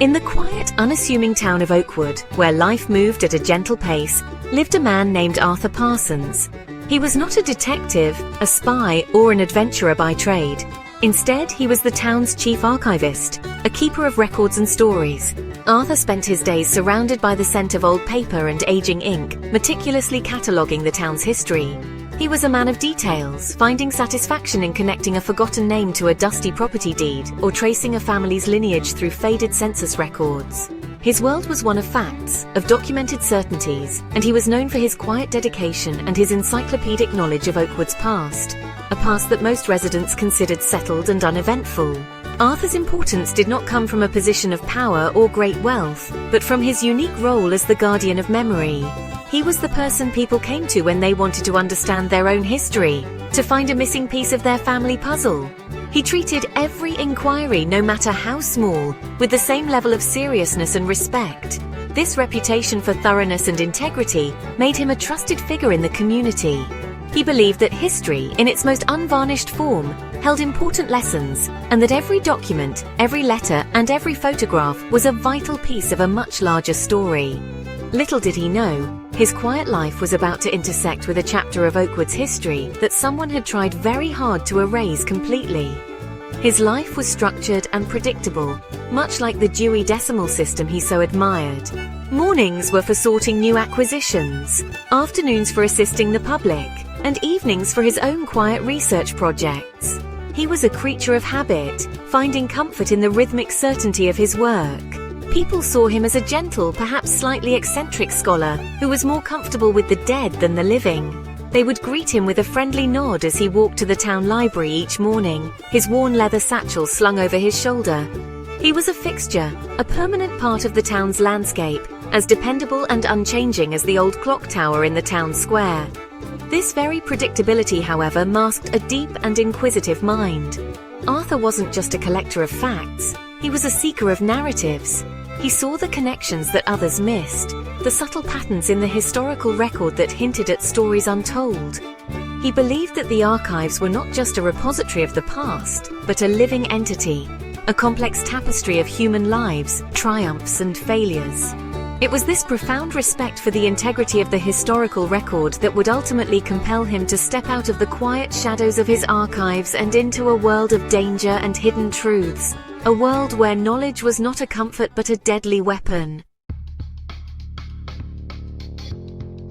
In the quiet, unassuming town of Oakwood, where life moved at a gentle pace, lived a man named Arthur Parsons. He was not a detective, a spy, or an adventurer by trade. Instead, he was the town's chief archivist, a keeper of records and stories. Arthur spent his days surrounded by the scent of old paper and aging ink, meticulously cataloguing the town's history. He was a man of details, finding satisfaction in connecting a forgotten name to a dusty property deed or tracing a family's lineage through faded census records. His world was one of facts, of documented certainties, and he was known for his quiet dedication and his encyclopedic knowledge of Oakwood's past, a past that most residents considered settled and uneventful. Arthur's importance did not come from a position of power or great wealth, but from his unique role as the guardian of memory. He was the person people came to when they wanted to understand their own history, to find a missing piece of their family puzzle. He treated every inquiry, no matter how small, with the same level of seriousness and respect. This reputation for thoroughness and integrity made him a trusted figure in the community. He believed that history, in its most unvarnished form, held important lessons, and that every document, every letter, and every photograph was a vital piece of a much larger story. Little did he know, his quiet life was about to intersect with a chapter of Oakwood's history that someone had tried very hard to erase completely. His life was structured and predictable, much like the Dewey Decimal System he so admired. Mornings were for sorting new acquisitions, afternoons for assisting the public, and evenings for his own quiet research projects. He was a creature of habit, finding comfort in the rhythmic certainty of his work. People saw him as a gentle, perhaps slightly eccentric scholar who was more comfortable with the dead than the living. They would greet him with a friendly nod as he walked to the town library each morning, his worn leather satchel slung over his shoulder. He was a fixture, a permanent part of the town's landscape, as dependable and unchanging as the old clock tower in the town square. This very predictability, however, masked a deep and inquisitive mind. Arthur wasn't just a collector of facts, he was a seeker of narratives. He saw the connections that others missed, the subtle patterns in the historical record that hinted at stories untold. He believed that the archives were not just a repository of the past, but a living entity, a complex tapestry of human lives, triumphs and failures. It was this profound respect for the integrity of the historical record that would ultimately compel him to step out of the quiet shadows of his archives and into a world of danger and hidden truths. A world where knowledge was not a comfort but a deadly weapon.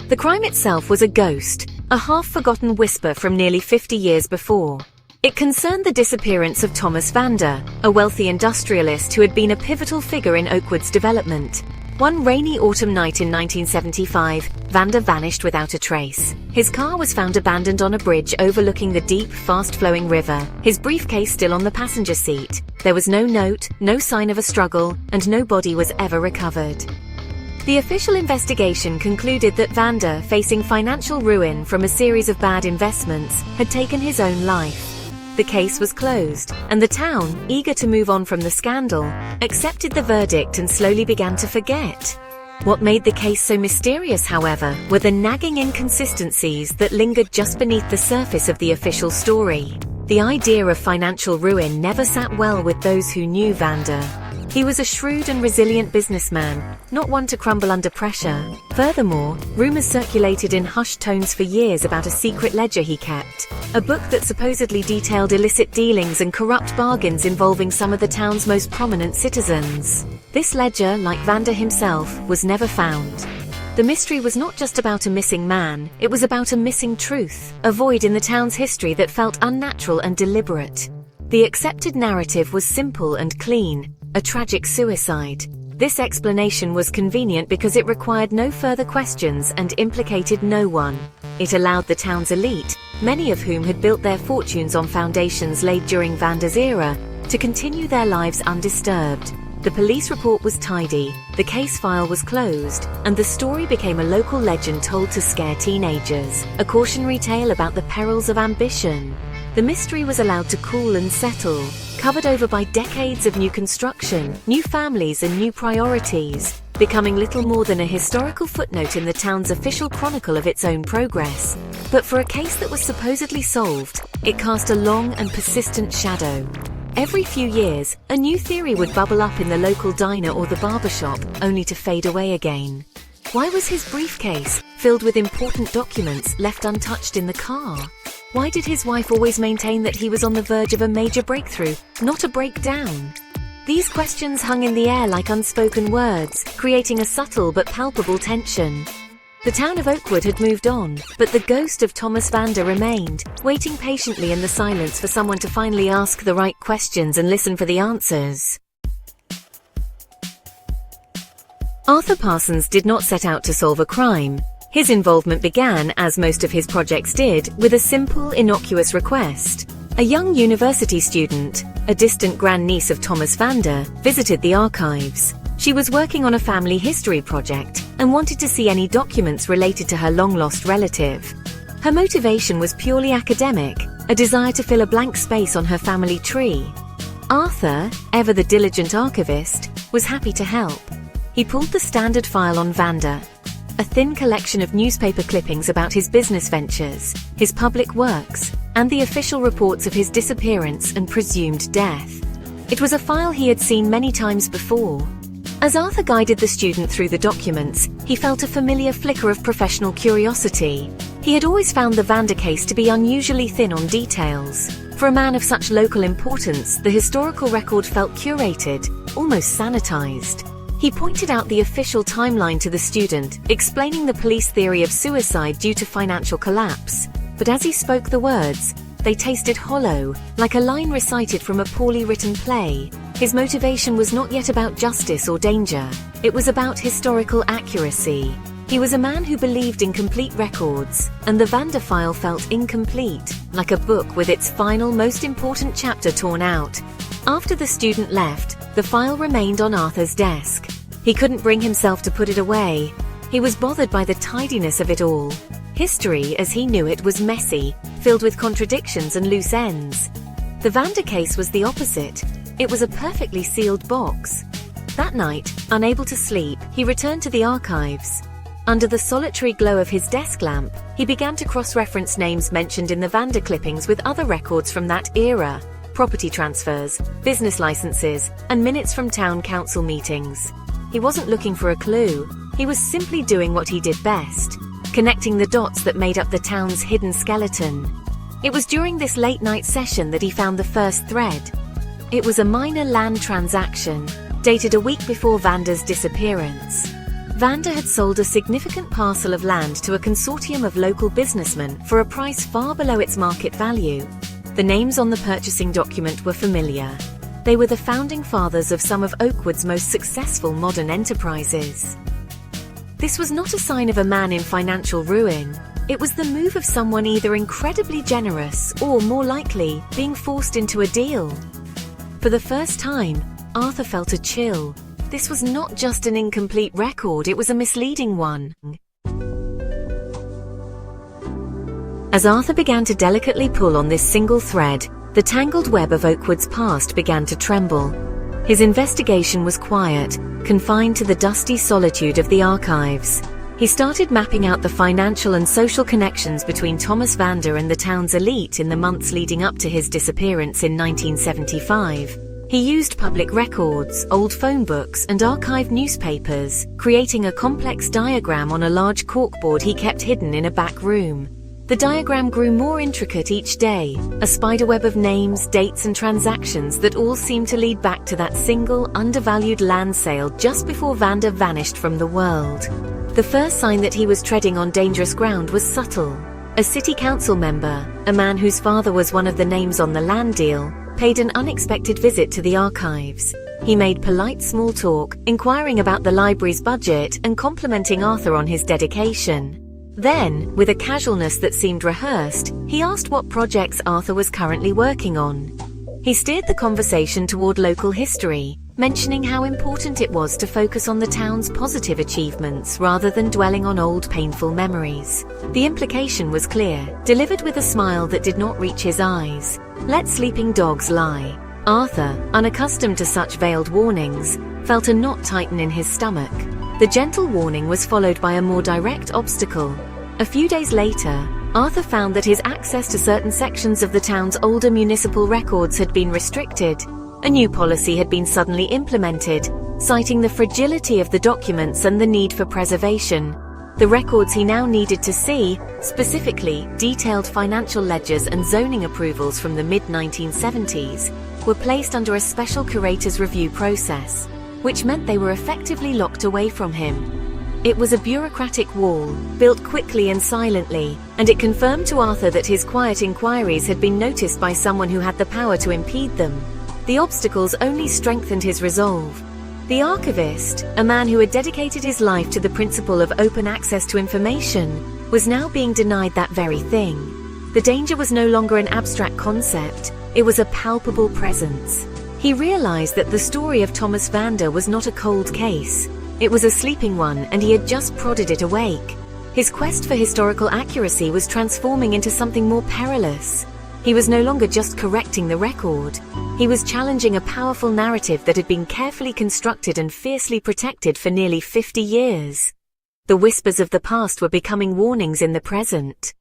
The crime itself was a ghost, a half-forgotten whisper from nearly 50 years before. It concerned the disappearance of Thomas Vander, a wealthy industrialist who had been a pivotal figure in Oakwood's development. One rainy autumn night in 1975, Vander vanished without a trace. His car was found abandoned on a bridge overlooking the deep, fast-flowing river, his briefcase still on the passenger seat. There was no note, no sign of a struggle, and no body was ever recovered. The official investigation concluded that Vander, facing financial ruin from a series of bad investments, had taken his own life. The case was closed, and the town, eager to move on from the scandal, accepted the verdict and slowly began to forget. What made the case so mysterious, however, were the nagging inconsistencies that lingered just beneath the surface of the official story. The idea of financial ruin never sat well with those who knew Vander. He was a shrewd and resilient businessman, not one to crumble under pressure. Furthermore, rumors circulated in hushed tones for years about a secret ledger he kept, a book that supposedly detailed illicit dealings and corrupt bargains involving some of the town's most prominent citizens. This ledger, like Vander himself, was never found. The mystery was not just about a missing man, it was about a missing truth, a void in the town's history that felt unnatural and deliberate. The accepted narrative was simple and clean, a tragic suicide. This explanation was convenient because it required no further questions and implicated no one. It allowed the town's elite, many of whom had built their fortunes on foundations laid during Vander's era, to continue their lives undisturbed. The police report was tidy, the case file was closed, and the story became a local legend told to scare teenagers, a cautionary tale about the perils of ambition. The mystery was allowed to cool and settle, covered over by decades of new construction, new families and new priorities. becoming little more than a historical footnote in the town's official chronicle of its own progress. But for a case that was supposedly solved, it cast a long and persistent shadow. Every few years, a new theory would bubble up in the local diner or the barbershop, only to fade away again. Why was his briefcase, filled with important documents, left untouched in the car? Why did his wife always maintain that he was on the verge of a major breakthrough, not a breakdown? These questions hung in the air like unspoken words, creating a subtle but palpable tension. The town of Oakwood had moved on, but the ghost of Thomas Vander remained, waiting patiently in the silence for someone to finally ask the right questions and listen for the answers. Arthur Parsons did not set out to solve a crime. His involvement began, as most of his projects did, with a simple, innocuous request. A young university student, a distant grandniece of Thomas Vander, visited the archives. She was working on a family history project and wanted to see any documents related to her long-lost relative. Her motivation was purely academic, a desire to fill a blank space on her family tree. Arthur, ever the diligent archivist, was happy to help. He pulled the standard file on Vander, a thin collection of newspaper clippings about his business ventures, his public works, and the official reports of his disappearance and presumed death. It was a file he had seen many times before. As Arthur guided the student through the documents, he felt a familiar flicker of professional curiosity. He had always found the Vander case to be unusually thin on details. For a man of such local importance, the historical record felt curated, almost sanitized. He pointed out the official timeline to the student, explaining the police theory of suicide due to financial collapse. But as he spoke the words, they tasted hollow, like a line recited from a poorly written play. His motivation was not yet about justice or danger. It was about historical accuracy. He was a man who believed in complete records, and the Vander file felt incomplete, like a book with its final, most important chapter torn out. After the student left, the file remained on Arthur's desk. He couldn't bring himself to put it away. He was bothered by the tidiness of it all. History, as he knew it, was messy, filled with contradictions and loose ends. The Vander case was the opposite. It was a perfectly sealed box. That night, unable to sleep, he returned to the archives. Under the solitary glow of his desk lamp, he began to cross-reference names mentioned in the Vander clippings with other records from that era: property transfers, business licenses, and minutes from town council meetings. He wasn't looking for a clue. He was simply doing what he did best, connecting the dots that made up the town's hidden skeleton. It was during this late-night session that he found the first thread. It was a minor land transaction, dated a week before Vander's disappearance. Vander had sold a significant parcel of land to a consortium of local businessmen for a price far below its market value. The names on the purchasing document were familiar. They were the founding fathers of some of Oakwood's most successful modern enterprises. This was not a sign of a man in financial ruin. It was the move of someone either incredibly generous or, more likely, being forced into a deal. For the first time, Arthur felt a chill. This was not just an incomplete record, it was a misleading one. As Arthur began to delicately pull on this single thread, the tangled web of Oakwood's past began to tremble. His investigation was quiet, confined to the dusty solitude of the archives. He started mapping out the financial and social connections between Thomas Vander and the town's elite in the months leading up to his disappearance in 1975. He used public records, old phone books, and archived newspapers, creating a complex diagram on a large corkboard he kept hidden in a back room. The diagram grew more intricate each day, a spiderweb of names, dates, and transactions that all seemed to lead back to that single, undervalued land sale just before Vander vanished from the world. The first sign that he was treading on dangerous ground was subtle. A city council member, a man whose father was one of the names on the land deal, paid an unexpected visit to the archives. He made polite small talk, inquiring about the library's budget and complimenting Arthur on his dedication. Then, with a casualness that seemed rehearsed, he asked what projects Arthur was currently working on. He steered the conversation toward local history, mentioning how important it was to focus on the town's positive achievements rather than dwelling on old painful memories. The implication was clear, delivered with a smile that did not reach his eyes. Let sleeping dogs lie. Arthur, unaccustomed to such veiled warnings, felt a knot tighten in his stomach. The gentle warning was followed by a more direct obstacle. A few days later, Arthur found that his access to certain sections of the town's older municipal records had been restricted. A new policy had been suddenly implemented, citing the fragility of the documents and the need for preservation. The records he now needed to see, specifically detailed financial ledgers and zoning approvals from the mid-1970s, were placed under a special curator's review process, which meant they were effectively locked away from him. It was a bureaucratic wall, built quickly and silently, and it confirmed to Arthur that his quiet inquiries had been noticed by someone who had the power to impede them. The obstacles only strengthened his resolve. The archivist, a man who had dedicated his life to the principle of open access to information, was now being denied that very thing. The danger was no longer an abstract concept, it was a palpable presence. He realized that the story of Thomas Vander was not a cold case. It was a sleeping one, and he had just prodded it awake. His quest for historical accuracy was transforming into something more perilous. He was no longer just correcting the record. He was challenging a powerful narrative that had been carefully constructed and fiercely protected for nearly 50 years. The whispers of the past were becoming warnings in the present.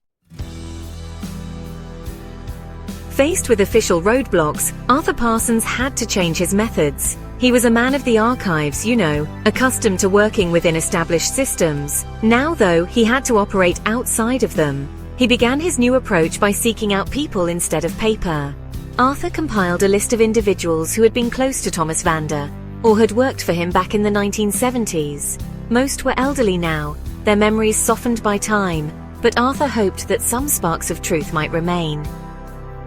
Faced with official roadblocks, Arthur Parsons had to change his methods. He was a man of the archives, accustomed to working within established systems. Now, though, he had to operate outside of them. He began his new approach by seeking out people instead of paper. Arthur compiled a list of individuals who had been close to Thomas Vander, or had worked for him back in the 1970s. Most were elderly now, their memories softened by time, but Arthur hoped that some sparks of truth might remain.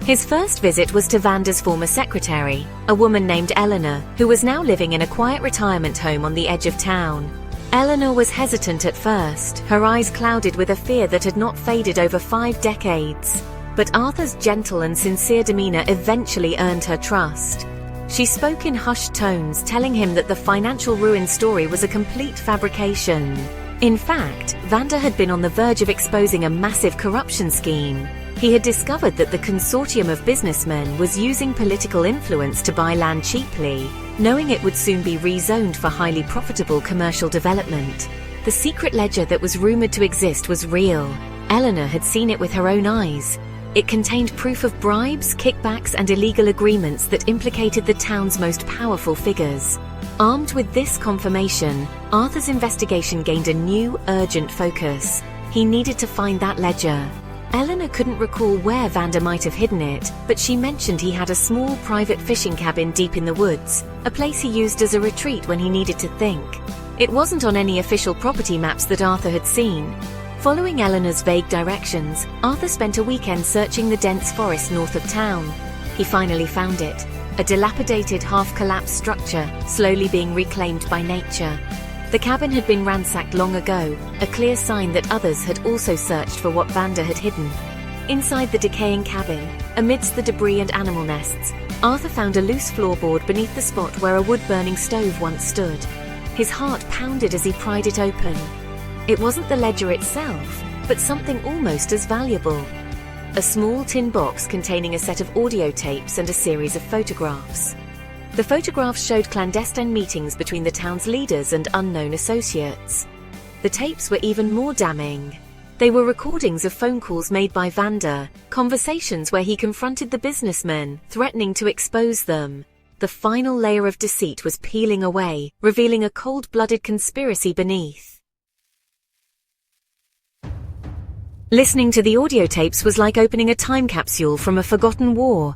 His first visit was to Vander's former secretary, a woman named Eleanor, who was now living in a quiet retirement home on the edge of town. Eleanor was hesitant at first, her eyes clouded with a fear that had not faded over 5 decades. But Arthur's gentle and sincere demeanor eventually earned her trust. She spoke in hushed tones, telling him that the financial ruin story was a complete fabrication. In fact, Vander had been on the verge of exposing a massive corruption scheme. He had discovered that the consortium of businessmen was using political influence to buy land cheaply, knowing it would soon be rezoned for highly profitable commercial development. The secret ledger that was rumored to exist was real. Eleanor had seen it with her own eyes. It contained proof of bribes, kickbacks, and illegal agreements that implicated the town's most powerful figures. Armed with this confirmation, Arthur's investigation gained a new, urgent focus. He needed to find that ledger. Eleanor couldn't recall where Vander might have hidden it, but she mentioned he had a small private fishing cabin deep in the woods, a place he used as a retreat when he needed to think. It wasn't on any official property maps that Arthur had seen. Following Eleanor's vague directions, Arthur spent a weekend searching the dense forest north of town. He finally found it, a dilapidated, half-collapsed structure, slowly being reclaimed by nature. The cabin had been ransacked long ago, a clear sign that others had also searched for what Vander had hidden. Inside the decaying cabin, amidst the debris and animal nests, Arthur found a loose floorboard beneath the spot where a wood-burning stove once stood. His heart pounded as he pried it open. It wasn't the ledger itself, but something almost as valuable. A small tin box containing a set of audio tapes and a series of photographs. The photographs showed clandestine meetings between the town's leaders and unknown associates. The tapes were even more damning. They were recordings of phone calls made by Vander, conversations where he confronted the businessmen, threatening to expose them. The final layer of deceit was peeling away, revealing a cold-blooded conspiracy beneath. Listening to the audio tapes was like opening a time capsule from a forgotten war.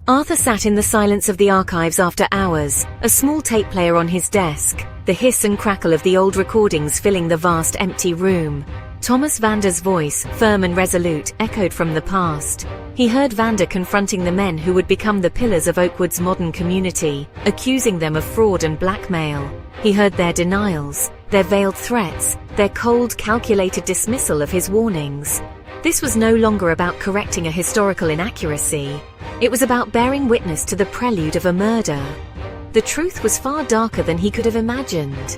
Arthur sat in the silence of the archives after hours, a small tape player on his desk, the hiss and crackle of the old recordings filling the vast empty room. Thomas Vander's voice, firm and resolute, echoed from the past. He heard Vander confronting the men who would become the pillars of Oakwood's modern community, accusing them of fraud and blackmail. He heard their denials, their veiled threats, their cold, calculated dismissal of his warnings. This was no longer about correcting a historical inaccuracy. It was about bearing witness to the prelude of a murder. The truth was far darker than he could have imagined.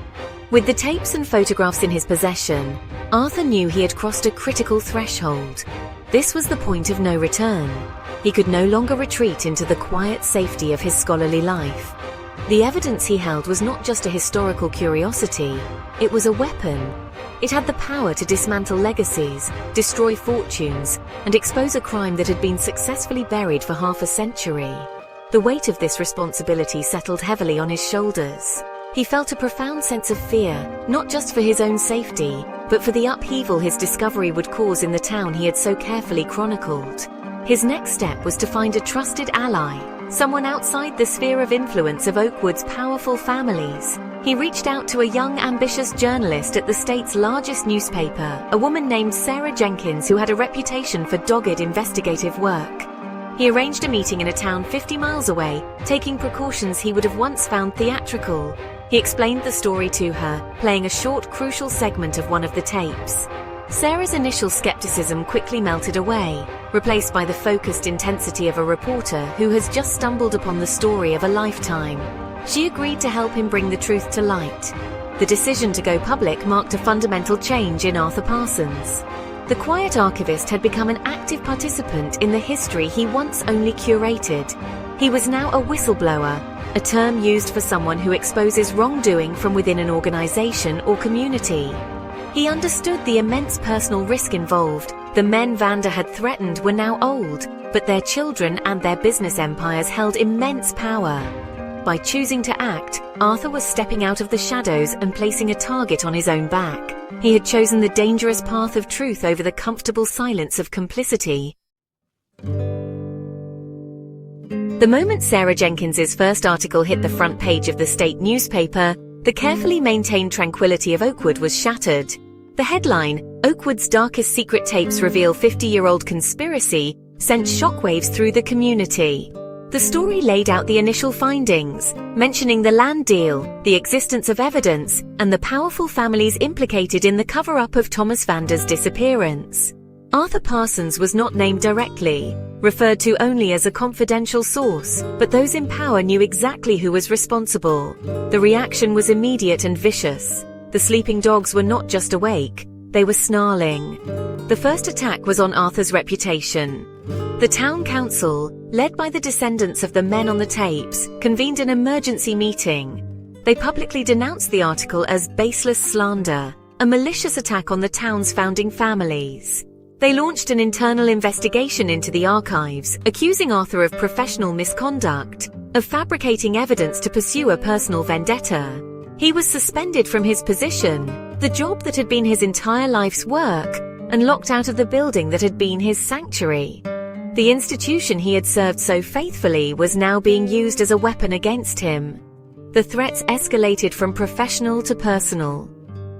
With the tapes and photographs in his possession, Arthur knew he had crossed a critical threshold. This was the point of no return. He could no longer retreat into the quiet safety of his scholarly life. The evidence he held was not just a historical curiosity, it was a weapon. It had the power to dismantle legacies, destroy fortunes, and expose a crime that had been successfully buried for half a century. The weight of this responsibility settled heavily on his shoulders. He felt a profound sense of fear, not just for his own safety, but for the upheaval his discovery would cause in the town he had so carefully chronicled. His next step was to find a trusted ally, someone outside the sphere of influence of Oakwood's powerful families. He reached out to a young, ambitious journalist at the state's largest newspaper, a woman named Sarah Jenkins who had a reputation for dogged investigative work. He arranged a meeting in a town 50 miles away, taking precautions he would have once found theatrical. He explained the story to her, playing a short, crucial segment of one of the tapes. Sarah's initial skepticism quickly melted away, replaced by the focused intensity of a reporter who has just stumbled upon the story of a lifetime. She agreed to help him bring the truth to light. The decision to go public marked a fundamental change in Arthur Parsons. The quiet archivist had become an active participant in the history he once only curated. He was now a whistleblower, a term used for someone who exposes wrongdoing from within an organization or community. He understood the immense personal risk involved. The men Vander had threatened were now old, but their children and their business empires held immense power. By choosing to act, Arthur was stepping out of the shadows and placing a target on his own back. He had chosen the dangerous path of truth over the comfortable silence of complicity. The moment Sarah Jenkins's first article hit the front page of the state newspaper, the carefully maintained tranquility of Oakwood was shattered. The headline, "Oakwood's Darkest Secret Tapes Reveal 50-Year-Old Conspiracy," sent shockwaves through the community. The story laid out the initial findings, mentioning the land deal, the existence of evidence, and the powerful families implicated in the cover-up of Thomas Vander's disappearance. Arthur Parsons was not named directly, referred to only as a confidential source, but those in power knew exactly who was responsible. The reaction was immediate and vicious. The sleeping dogs were not just awake, they were snarling. The first attack was on Arthur's reputation. The town council, led by the descendants of the men on the tapes, convened an emergency meeting. They publicly denounced the article as baseless slander, a malicious attack on the town's founding families. They launched an internal investigation into the archives, accusing Arthur of professional misconduct, of fabricating evidence to pursue a personal vendetta. He was suspended from his position, the job that had been his entire life's work, and locked out of the building that had been his sanctuary. The institution he had served so faithfully was now being used as a weapon against him. The threats escalated from professional to personal.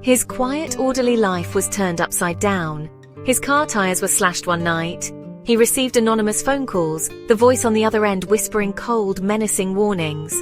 His quiet, orderly life was turned upside down. His car tires were slashed one night. He received anonymous phone calls, the voice on the other end whispering cold, menacing warnings.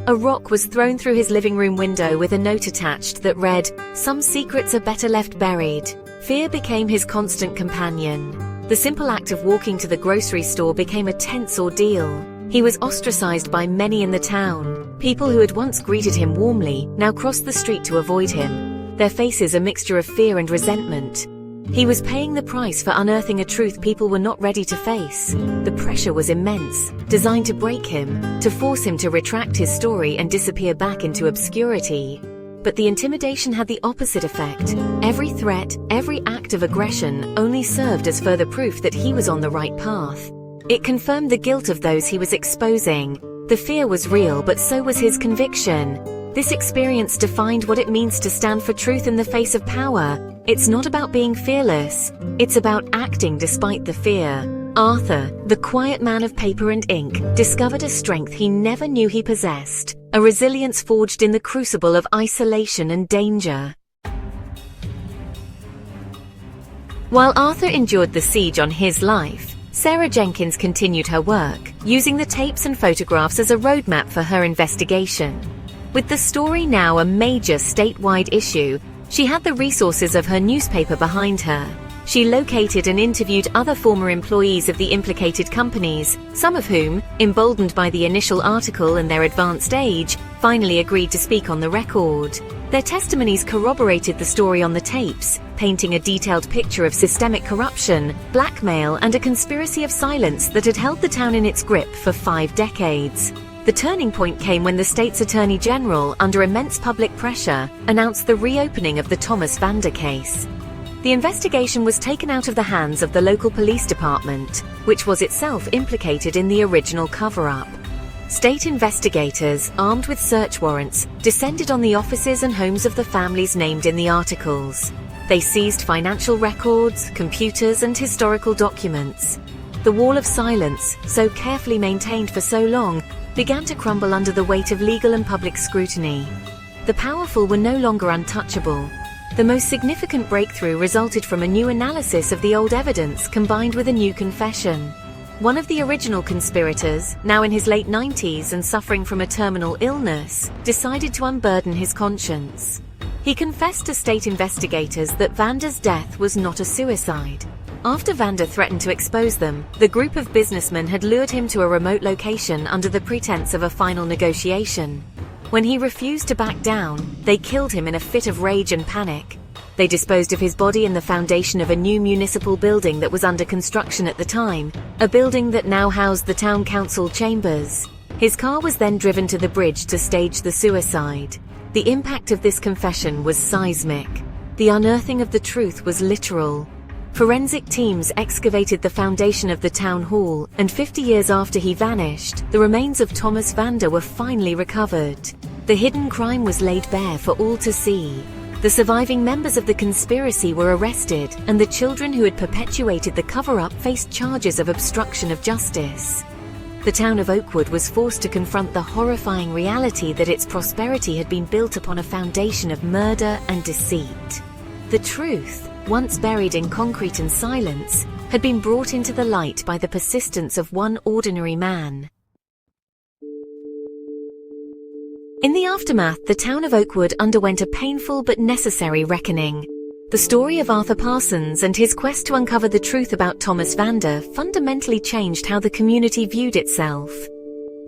A rock was thrown through his living room window with a note attached that read, "Some secrets are better left buried." Fear became his constant companion. The simple act of walking to the grocery store became a tense ordeal. He was ostracized by many in the town. People who had once greeted him warmly now crossed the street to avoid him, their faces a mixture of fear and resentment. He was paying the price for unearthing a truth people were not ready to face. The pressure was immense, designed to break him, to force him to retract his story and disappear back into obscurity. But the intimidation had the opposite effect. Every threat, every act of aggression only served as further proof that he was on the right path. It confirmed the guilt of those he was exposing. The fear was real, but so was his conviction. This experience defined what it means to stand for truth in the face of power. It's not about being fearless, it's about acting despite the fear. Arthur, the quiet man of paper and ink, discovered a strength he never knew he possessed, a resilience forged in the crucible of isolation and danger. While Arthur endured the siege on his life, Sarah Jenkins continued her work, using the tapes and photographs as a roadmap for her investigation. With the story now a major statewide issue, she had the resources of her newspaper behind her. She located and interviewed other former employees of the implicated companies, some of whom, emboldened by the initial article and their advanced age, finally agreed to speak on the record. Their testimonies corroborated the story on the tapes, painting a detailed picture of systemic corruption, blackmail, and a conspiracy of silence that had held the town in its grip for 5 decades. The turning point came when the state's Attorney General, under immense public pressure, announced the reopening of the Thomas Vander case. The investigation was taken out of the hands of the local police department, which was itself implicated in the original cover-up. State investigators, armed with search warrants, descended on the offices and homes of the families named in the articles. They seized financial records, computers, and historical documents. The wall of silence, so carefully maintained for so long, began to crumble under the weight of legal and public scrutiny. The powerful were no longer untouchable. The most significant breakthrough resulted from a new analysis of the old evidence combined with a new confession. One of the original conspirators, now in his late 90s and suffering from a terminal illness, decided to unburden his conscience. He confessed to state investigators that Vander's death was not a suicide. After Vander threatened to expose them, the group of businessmen had lured him to a remote location under the pretense of a final negotiation. When he refused to back down, they killed him in a fit of rage and panic. They disposed of his body in the foundation of a new municipal building that was under construction at the time, a building that now housed the town council chambers. His car was then driven to the bridge to stage the suicide. The impact of this confession was seismic. The unearthing of the truth was literal. Forensic teams excavated the foundation of the town hall, and 50 years after he vanished, the remains of Thomas Vander were finally recovered. The hidden crime was laid bare for all to see. The surviving members of the conspiracy were arrested, and the children who had perpetuated the cover-up faced charges of obstruction of justice. The town of Oakwood was forced to confront the horrifying reality that its prosperity had been built upon a foundation of murder and deceit. The truth, once buried in concrete and silence, had been brought into the light by the persistence of one ordinary man. In the aftermath, the town of Oakwood underwent a painful but necessary reckoning. The story of Arthur Parsons and his quest to uncover the truth about Thomas Vander fundamentally changed how the community viewed itself.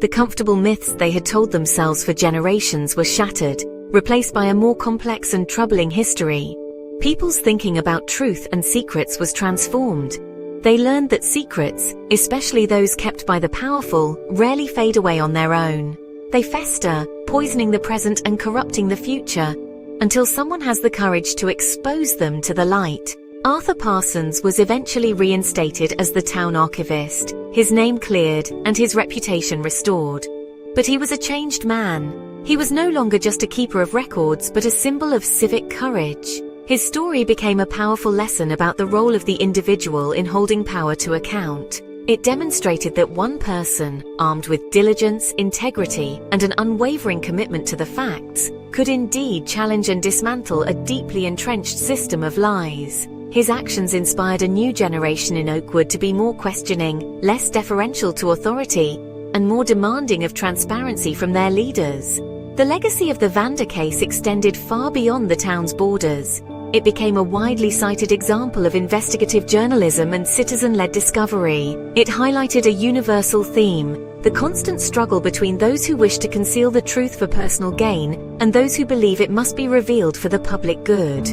The comfortable myths they had told themselves for generations were shattered, replaced by a more complex and troubling history. People's thinking about truth and secrets was transformed. They learned that secrets, especially those kept by the powerful, rarely fade away on their own. They fester, poisoning the present and corrupting the future, until someone has the courage to expose them to the light. Arthur Parsons was eventually reinstated as the town archivist, his name cleared and his reputation restored. But he was a changed man. He was no longer just a keeper of records, but a symbol of civic courage. His story became a powerful lesson about the role of the individual in holding power to account. It demonstrated that one person, armed with diligence, integrity, and an unwavering commitment to the facts, could indeed challenge and dismantle a deeply entrenched system of lies. His actions inspired a new generation in Oakwood to be more questioning, less deferential to authority, and more demanding of transparency from their leaders. The legacy of the Vander case extended far beyond the town's borders. It became a widely cited example of investigative journalism and citizen-led discovery. It highlighted a universal theme: the constant struggle between those who wish to conceal the truth for personal gain and those who believe it must be revealed for the public good.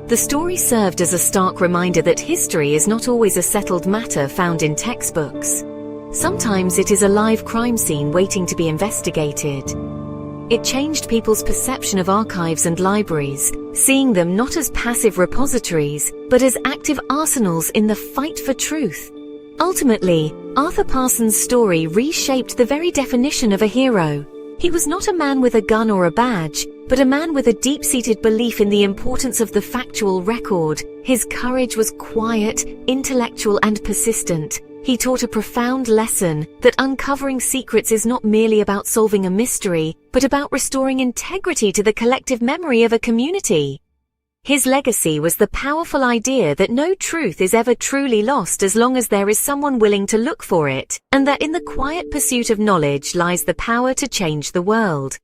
The story served as a stark reminder that history is not always a settled matter found in textbooks. Sometimes it is a live crime scene waiting to be investigated. It changed people's perception of archives and libraries, seeing them not as passive repositories, but as active arsenals in the fight for truth. Ultimately, Arthur Parsons' story reshaped the very definition of a hero. He was not a man with a gun or a badge, but a man with a deep-seated belief in the importance of the factual record. His courage was quiet, intellectual, and persistent. He taught a profound lesson that uncovering secrets is not merely about solving a mystery, but about restoring integrity to the collective memory of a community. His legacy was the powerful idea that no truth is ever truly lost as long as there is someone willing to look for it, and that in the quiet pursuit of knowledge lies the power to change the world.